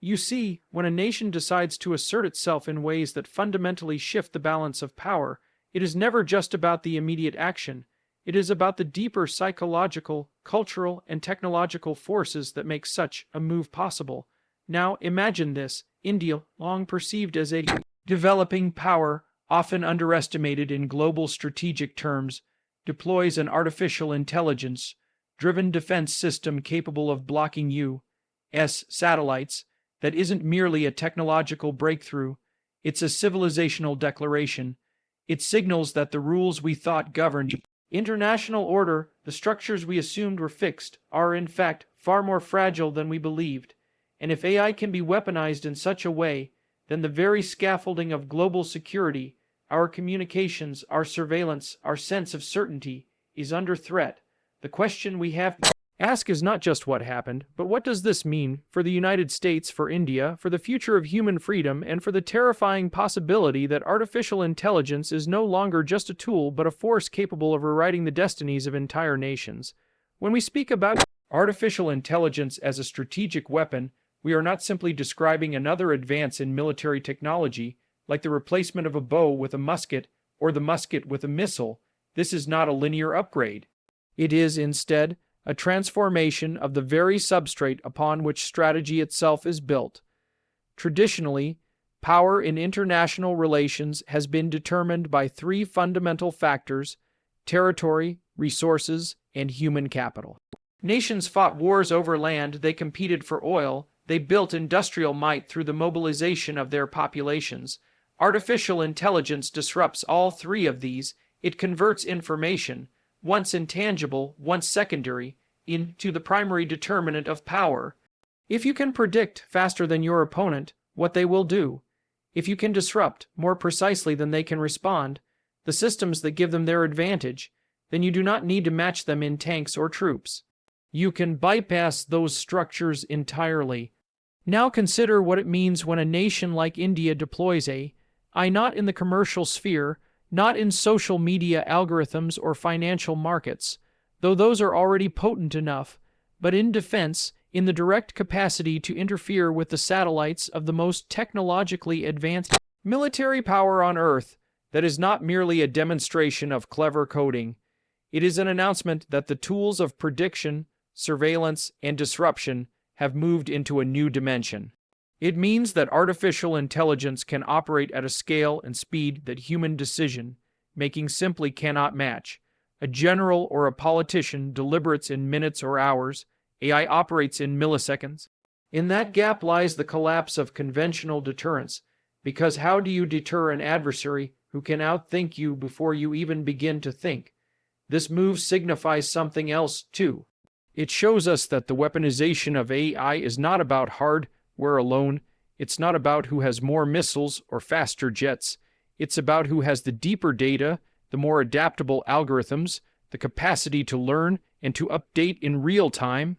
You see, when a nation decides to assert itself in ways that fundamentally shift the balance of power, it is never just about the immediate action. It is about the deeper psychological, cultural, and technological forces that make such a move possible. Now, imagine this. India, long perceived as a developing power, often underestimated in global strategic terms, deploys an artificial intelligence-driven defense system capable of blocking U.S. satellites. That isn't merely a technological breakthrough, it's a civilizational declaration. It signals that the rules we thought governed international order, the structures we assumed were fixed, are in fact far more fragile than we believed. And if AI can be weaponized in such a way, then the very scaffolding of global security, our communications, our surveillance, our sense of certainty, is under threat. The question we have to ask is not just what happened, but what does this mean for the United States, for India, for the future of human freedom, and for the terrifying possibility that artificial intelligence is no longer just a tool but a force capable of rewriting the destinies of entire nations. When we speak about artificial intelligence as a strategic weapon, we are not simply describing another advance in military technology, like the replacement of a bow with a musket or the musket with a missile. This is not a linear upgrade. It is, instead, a transformation of the very substrate upon which strategy itself is built. Traditionally, power in international relations has been determined by three fundamental factors: territory, resources, and human capital. Nations fought wars over land, they competed for oil, they built industrial might through the mobilization of their populations. Artificial intelligence disrupts all three of these. It converts information, once intangible, once secondary, into the primary determinant of power. If you can predict faster than your opponent what they will do, if you can disrupt more precisely than they can respond the systems that give them their advantage, then you do not need to match them in tanks or troops. You can bypass those structures entirely. Now consider what it means when a nation like India deploys AI not in the commercial sphere, not in social media algorithms or financial markets, though those are already potent enough, but in defense, in the direct capacity to interfere with the satellites of the most technologically advanced military power on Earth. That is not merely a demonstration of clever coding. It is an announcement that the tools of prediction, surveillance, and disruption have moved into a new dimension. It means that artificial intelligence can operate at a scale and speed that human decision-making simply cannot match. A general or a politician deliberates in minutes or hours. AI operates in milliseconds. In that gap lies the collapse of conventional deterrence, because how do you deter an adversary who can outthink you before you even begin to think? This move signifies something else, too. It shows us that the weaponization of AI is not about hardware alone. It's not about who has more missiles or faster jets. It's about who has the deeper data, the more adaptable algorithms, the capacity to learn and to update in real time.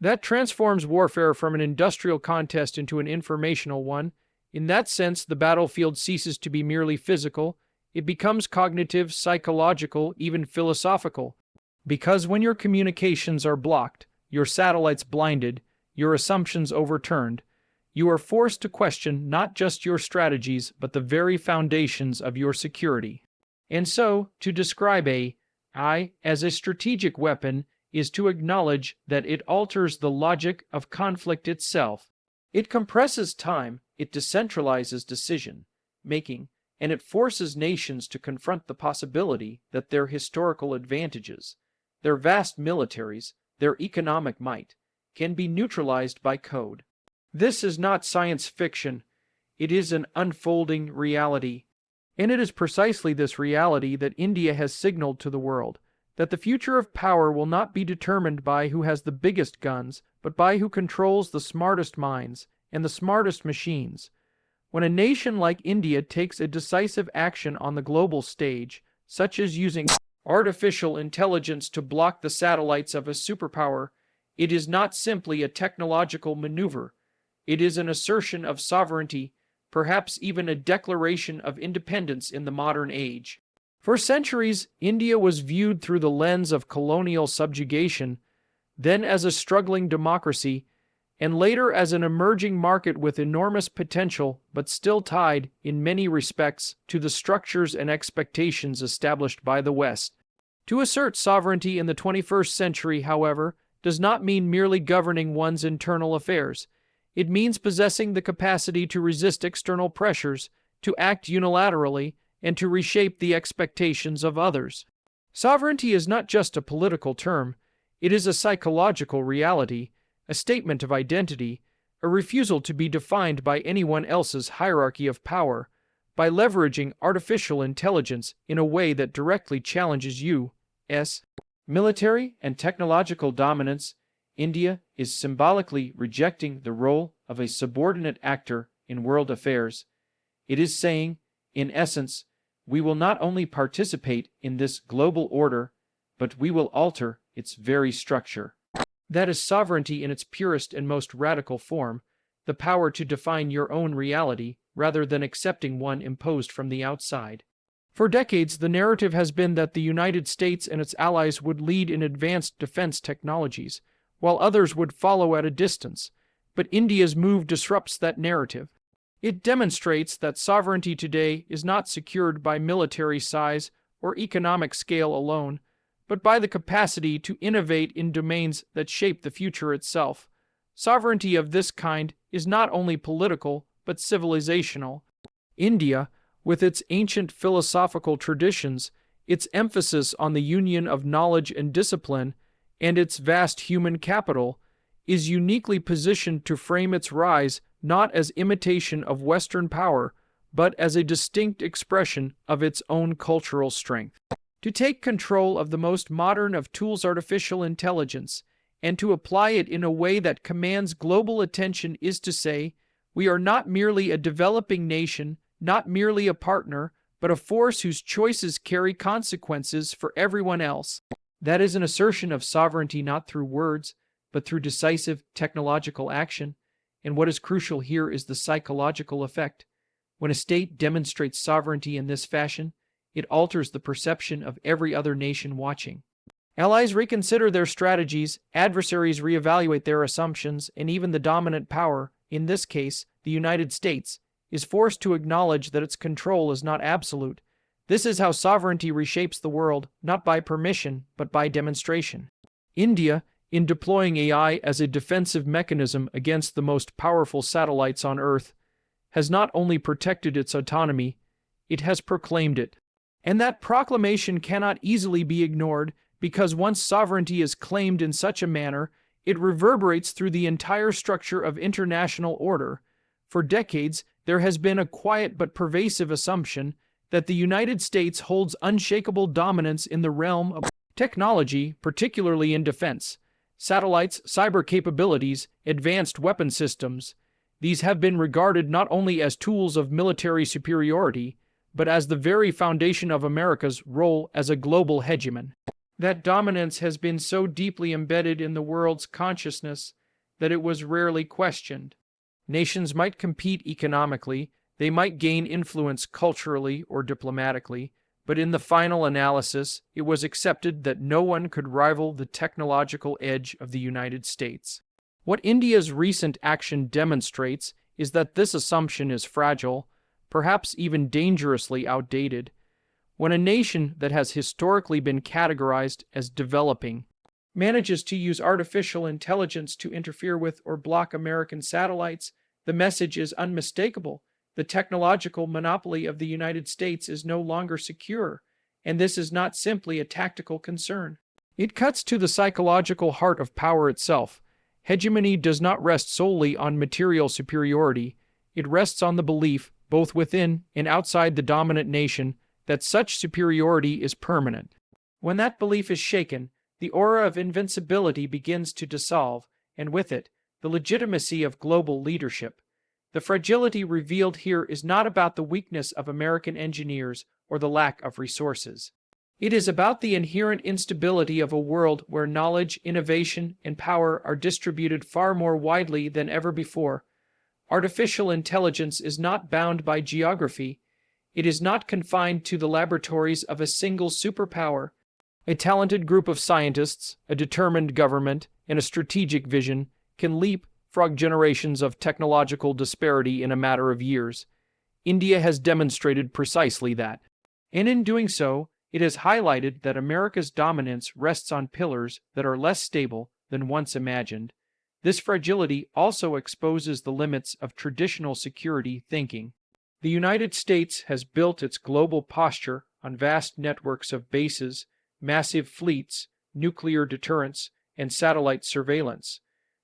That transforms warfare from an industrial contest into an informational one. In that sense, the battlefield ceases to be merely physical. It becomes cognitive, psychological, even philosophical. Because when your communications are blocked, your satellites blinded, your assumptions overturned, you are forced to question not just your strategies, but the very foundations of your security. And so, to describe AI as a strategic weapon is to acknowledge that it alters the logic of conflict itself. It compresses time, it decentralizes decision-making, and it forces nations to confront the possibility that their historical advantages, their vast militaries, their economic might, can be neutralized by code. This is not science fiction. It is an unfolding reality. And it is precisely this reality that India has signaled to the world, that the future of power will not be determined by who has the biggest guns, but by who controls the smartest minds and the smartest machines. When a nation like India takes a decisive action on the global stage, such as using artificial intelligence to block the satellites of a superpower, it is not simply a technological maneuver. It is an assertion of sovereignty, perhaps even a declaration of independence in the modern age. For centuries, India was viewed through the lens of colonial subjugation, then as a struggling democracy, and later as an emerging market with enormous potential but still tied, in many respects, to the structures and expectations established by the West. To assert sovereignty in the 21st century, however, does not mean merely governing one's internal affairs. It means possessing the capacity to resist external pressures, to act unilaterally, and to reshape the expectations of others. Sovereignty is not just a political term, it is a psychological reality, a statement of identity, a refusal to be defined by anyone else's hierarchy of power. By leveraging artificial intelligence in a way that directly challenges U.S. military and technological dominance, India is symbolically rejecting the role of a subordinate actor in world affairs. It is saying, in essence, we will not only participate in this global order, but we will alter its very structure. That is sovereignty in its purest and most radical form, the power to define your own reality rather than accepting one imposed from the outside. For decades, the narrative has been that the United States and its allies would lead in advanced defense technologies, while others would follow at a distance. But India's move disrupts that narrative. It demonstrates that sovereignty today is not secured by military size or economic scale alone, but by the capacity to innovate in domains that shape the future itself. Sovereignty of this kind is not only political, but civilizational. India, with its ancient philosophical traditions, its emphasis on the union of knowledge and discipline, and its vast human capital, is uniquely positioned to frame its rise not as imitation of Western power, but as a distinct expression of its own cultural strength. To take control of the most modern of tools, artificial intelligence, and to apply it in a way that commands global attention is to say, we are not merely a developing nation, not merely a partner, but a force whose choices carry consequences for everyone else. That is an assertion of sovereignty not through words, but through decisive technological action, and what is crucial here is the psychological effect. When a state demonstrates sovereignty in this fashion, it alters the perception of every other nation watching. Allies reconsider their strategies, adversaries reevaluate their assumptions, and even the dominant power, in this case, the United States, is forced to acknowledge that its control is not absolute. This is how sovereignty reshapes the world, not by permission, but by demonstration. India, in deploying AI as a defensive mechanism against the most powerful satellites on Earth, has not only protected its autonomy, it has proclaimed it. And that proclamation cannot easily be ignored, because once sovereignty is claimed in such a manner, it reverberates through the entire structure of international order. For decades, there has been a quiet but pervasive assumption that the United States holds unshakable dominance in the realm of technology, particularly in defense. Satellites, cyber capabilities, advanced weapon systems. These have been regarded not only as tools of military superiority, but as the very foundation of America's role as a global hegemon. That dominance has been so deeply embedded in the world's consciousness that it was rarely questioned. Nations might compete economically, they might gain influence culturally or diplomatically, but in the final analysis, it was accepted that no one could rival the technological edge of the United States. What India's recent action demonstrates is that this assumption is fragile, perhaps even dangerously outdated. When a nation that has historically been categorized as developing manages to use artificial intelligence to interfere with or block American satellites, the message is unmistakable. The technological monopoly of the United States is no longer secure, and this is not simply a tactical concern. It cuts to the psychological heart of power itself. Hegemony does not rest solely on material superiority. It rests on the belief, both within and outside the dominant nation, that such superiority is permanent. When that belief is shaken, the aura of invincibility begins to dissolve, and with it, the legitimacy of global leadership. The fragility revealed here is not about the weakness of American engineers or the lack of resources. It is about the inherent instability of a world where knowledge, innovation, and power are distributed far more widely than ever before. Artificial intelligence is not bound by geography. It is not confined to the laboratories of a single superpower. A talented group of scientists, a determined government, and a strategic vision can leap leapfrog generations of technological disparity in a matter of years. India has demonstrated precisely that. And in doing so, it has highlighted that America's dominance rests on pillars that are less stable than once imagined. This fragility also exposes the limits of traditional security thinking. The United States has built its global posture on vast networks of bases, massive fleets, nuclear deterrence, and satellite surveillance.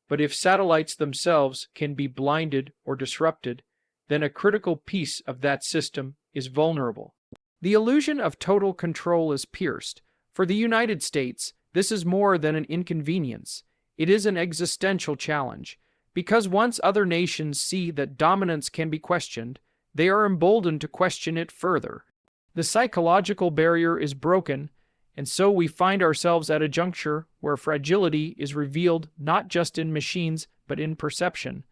But if satellites themselves can be blinded or disrupted, then a critical piece of that system is vulnerable. The illusion of total control is pierced. For the United States, this is more than an inconvenience. It is an existential challenge, because once other nations see that dominance can be questioned, they are emboldened to question it further. The psychological barrier is broken, and so we find ourselves at a juncture where fragility is revealed not just in machines but in perception.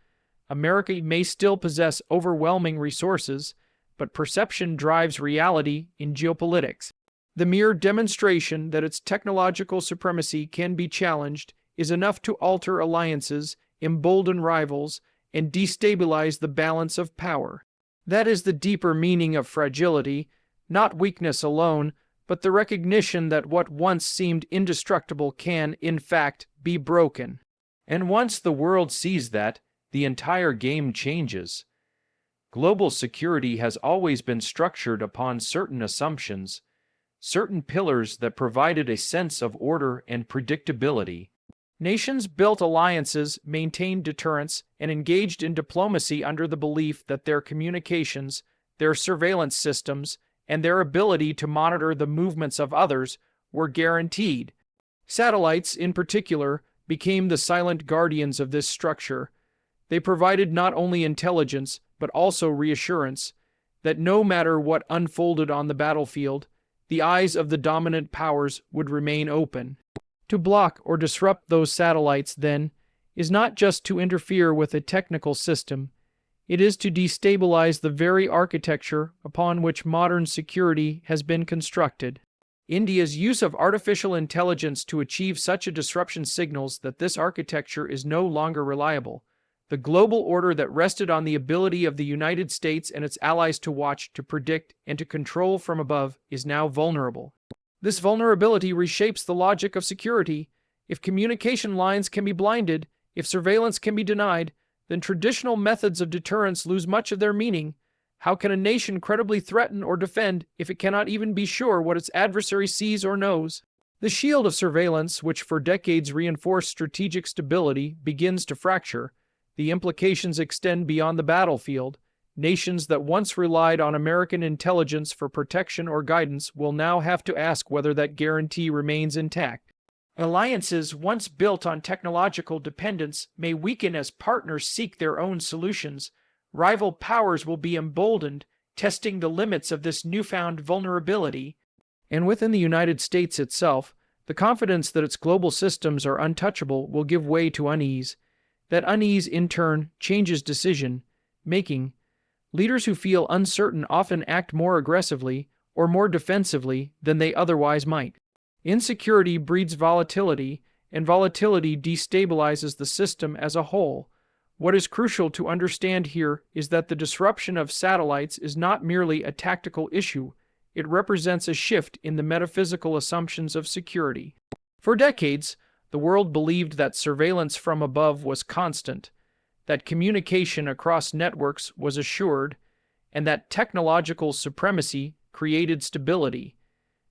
America may still possess overwhelming resources, but perception drives reality in geopolitics. The mere demonstration that its technological supremacy can be challenged is enough to alter alliances, embolden rivals, and destabilize the balance of power. That is the deeper meaning of fragility, not weakness alone, but the recognition that what once seemed indestructible can, in fact, be broken. And once the world sees that, the entire game changes. Global security has always been structured upon certain assumptions, certain pillars that provided a sense of order and predictability. Nations built alliances, maintained deterrence, and engaged in diplomacy under the belief that their communications, their surveillance systems, and their ability to monitor the movements of others were guaranteed. Satellites, in particular, became the silent guardians of this structure. They provided not only intelligence, but also reassurance that no matter what unfolded on the battlefield, the eyes of the dominant powers would remain open. To block or disrupt those satellites, then, is not just to interfere with a technical system, it is to destabilize the very architecture upon which modern security has been constructed. India's use of artificial intelligence to achieve such a disruption signals that this architecture is no longer reliable. The global order that rested on the ability of the United States and its allies to watch, to predict, and to control from above is now vulnerable. This vulnerability reshapes the logic of security. If communication lines can be blinded, if surveillance can be denied, then traditional methods of deterrence lose much of their meaning. How can a nation credibly threaten or defend if it cannot even be sure what its adversary sees or knows? The shield of surveillance, which for decades reinforced strategic stability, begins to fracture. The implications extend beyond the battlefield. Nations that once relied on American intelligence for protection or guidance will now have to ask whether that guarantee remains intact. Alliances once built on technological dependence may weaken as partners seek their own solutions. Rival powers will be emboldened, testing the limits of this newfound vulnerability. And within the United States itself, the confidence that its global systems are untouchable will give way to unease. That unease, in turn, changes decision-making. Leaders who feel uncertain often act more aggressively or more defensively than they otherwise might. Insecurity breeds volatility, and volatility destabilizes the system as a whole. What is crucial to understand here is that the disruption of satellites is not merely a tactical issue. It represents a shift in the metaphysical assumptions of security. For decades, the world believed that surveillance from above was constant, that communication across networks was assured, and that technological supremacy created stability.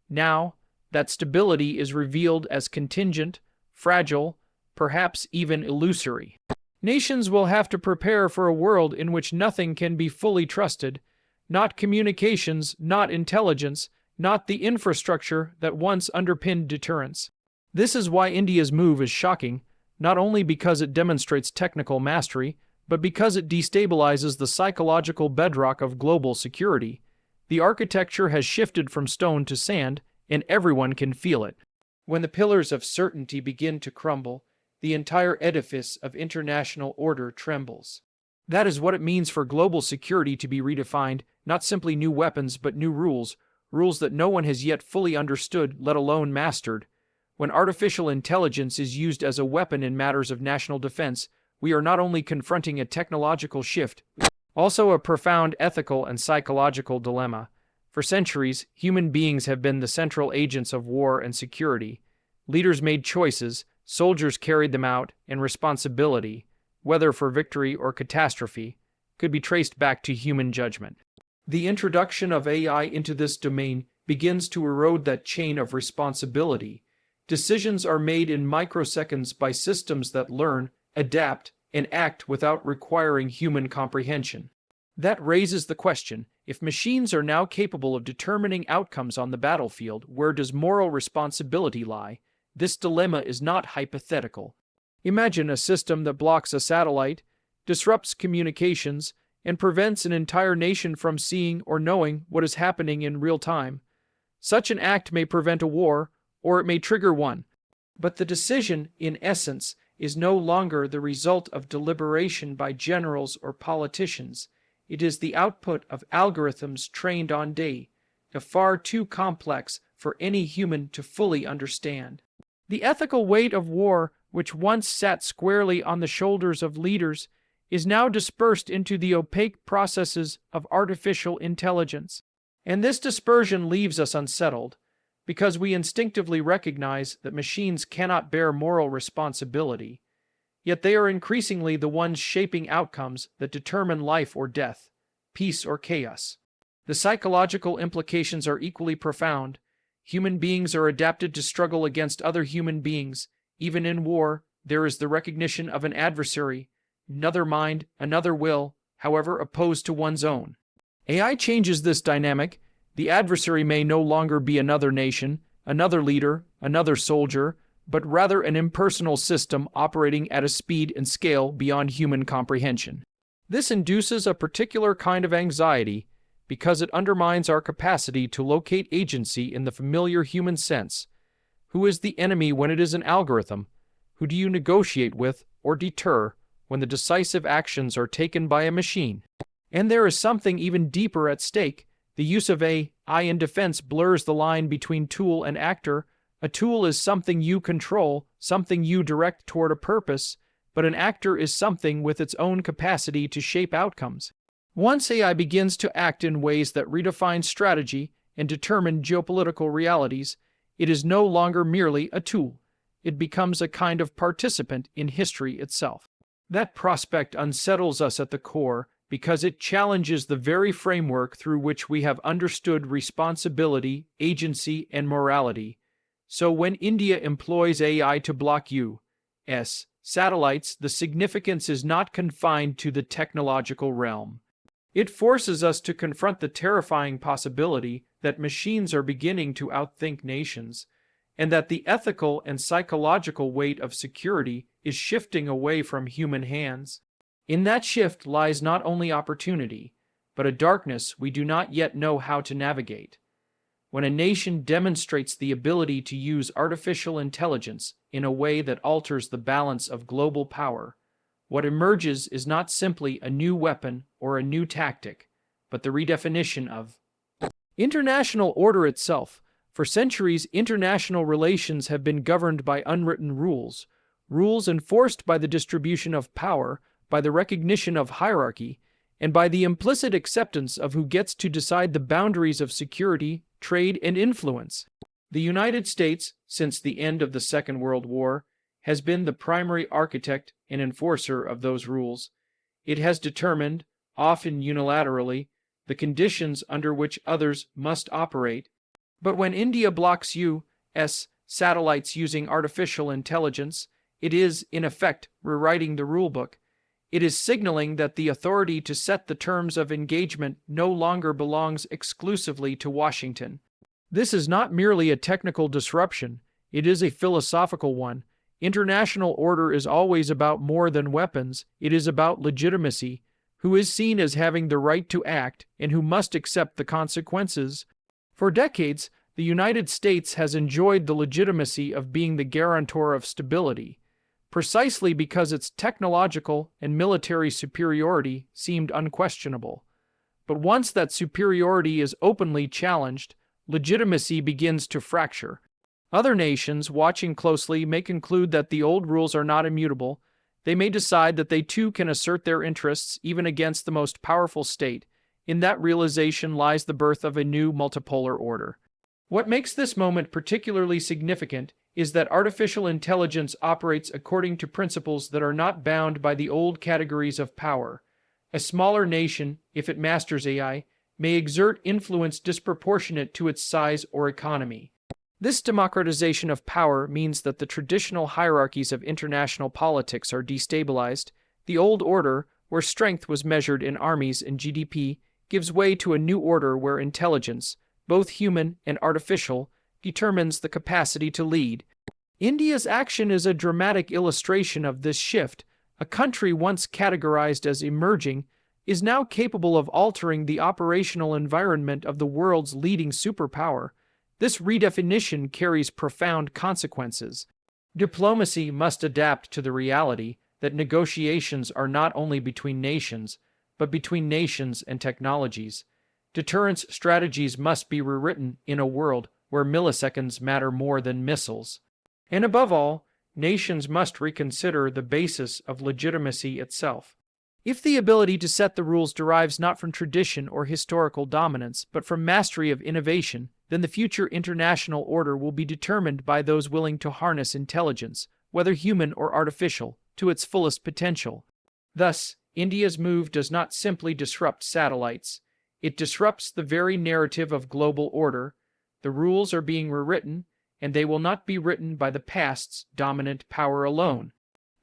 Now, that stability is revealed as contingent, fragile, perhaps even illusory. Nations will have to prepare for a world in which nothing can be fully trusted, not communications, not intelligence, not the infrastructure that once underpinned deterrence. This is why India's move is shocking, not only because it demonstrates technical mastery, but because it destabilizes the psychological bedrock of global security. The architecture has shifted from stone to sand, and everyone can feel it. When the pillars of certainty begin to crumble, the entire edifice of international order trembles. That is what it means for global security to be redefined, not simply new weapons, but new rules, rules that no one has yet fully understood, let alone mastered. When artificial intelligence is used as a weapon in matters of national defense, we are not only confronting a technological shift, also a profound ethical and psychological dilemma. For centuries, human beings have been the central agents of war and security. Leaders made choices, soldiers carried them out, and responsibility, whether for victory or catastrophe, could be traced back to human judgment. The introduction of AI into this domain begins to erode that chain of responsibility. Decisions are made in microseconds by systems that learn, adapt, and act without requiring human comprehension. That raises the question, if machines are now capable of determining outcomes on the battlefield, where does moral responsibility lie? This dilemma is not hypothetical. Imagine a system that blocks a satellite, disrupts communications, and prevents an entire nation from seeing or knowing what is happening in real time. Such an act may prevent a war, or it may trigger one. But the decision, in essence, is no longer the result of deliberation by generals or politicians. It is the output of algorithms trained on data, far too complex for any human to fully understand. The ethical weight of war, which once sat squarely on the shoulders of leaders, is now dispersed into the opaque processes of artificial intelligence. And this dispersion leaves us unsettled, because we instinctively recognize that machines cannot bear moral responsibility, yet they are increasingly the ones shaping outcomes that determine life or death, peace or chaos. The psychological implications are equally profound. Human beings are adapted to struggle against other human beings. Even in war, there is the recognition of an adversary, another mind, another will, however opposed to one's own. AI changes this dynamic. The adversary may no longer be another nation, another leader, another soldier, but rather an impersonal system operating at a speed and scale beyond human comprehension. This induces a particular kind of anxiety because it undermines our capacity to locate agency in the familiar human sense. Who is the enemy when it is an algorithm? Who do you negotiate with or deter when the decisive actions are taken by a machine? And there is something even deeper at stake. The use of AI in defense blurs the line between tool and actor. A tool is something you control, something you direct toward a purpose, but an actor is something with its own capacity to shape outcomes. Once AI begins to act in ways that redefine strategy and determine geopolitical realities, it is no longer merely a tool. It becomes a kind of participant in history itself. That prospect unsettles us at the core because it challenges the very framework through which we have understood responsibility, agency, and morality. So when India employs AI to block U.S. satellites, the significance is not confined to the technological realm. It forces us to confront the terrifying possibility that machines are beginning to outthink nations, and that the ethical and psychological weight of security is shifting away from human hands. In that shift lies not only opportunity, but a darkness we do not yet know how to navigate. When a nation demonstrates the ability to use artificial intelligence in a way that alters the balance of global power, what emerges is not simply a new weapon or a new tactic, but the redefinition of international order itself. For centuries, international relations have been governed by unwritten rules, rules enforced by the distribution of power, by the recognition of hierarchy, and by the implicit acceptance of who gets to decide the boundaries of security, trade, and influence. The United States, since the end of the Second World War, has been the primary architect and enforcer of those rules. It has determined, often unilaterally, the conditions under which others must operate. But when India blocks U.S. satellites using artificial intelligence, it is, in effect, rewriting the rulebook. It is signaling that the authority to set the terms of engagement no longer belongs exclusively to Washington. This is not merely a technical disruption, it is a philosophical one. International order is always about more than weapons, it is about legitimacy, who is seen as having the right to act and who must accept the consequences. For decades, the United States has enjoyed the legitimacy of being the guarantor of stability, precisely because its technological and military superiority seemed unquestionable. But once that superiority is openly challenged, legitimacy begins to fracture. Other nations, watching closely, may conclude that the old rules are not immutable. They may decide that they too can assert their interests even against the most powerful state. In that realization lies the birth of a new multipolar order. What makes this moment particularly significant is that artificial intelligence operates according to principles that are not bound by the old categories of power. A smaller nation, if it masters AI, may exert influence disproportionate to its size or economy. This democratization of power means that the traditional hierarchies of international politics are destabilized. The old order, where strength was measured in armies and GDP, gives way to a new order where intelligence, both human and artificial, determines the capacity to lead. India's action is a dramatic illustration of this shift. A country once categorized as emerging is now capable of altering the operational environment of the world's leading superpower. This redefinition carries profound consequences. Diplomacy must adapt to the reality that negotiations are not only between nations, but between nations and technologies. Deterrence strategies must be rewritten in a world where milliseconds matter more than missiles. And above all, nations must reconsider the basis of legitimacy itself. If the ability to set the rules derives not from tradition or historical dominance, but from mastery of innovation, then the future international order will be determined by those willing to harness intelligence, whether human or artificial, to its fullest potential. Thus, India's move does not simply disrupt satellites. It disrupts the very narrative of global order. The rules are being rewritten, and they will not be written by the past's dominant power alone.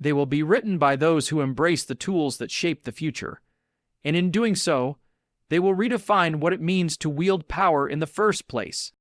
They will be written by those who embrace the tools that shape the future. And in doing so, they will redefine what it means to wield power in the first place.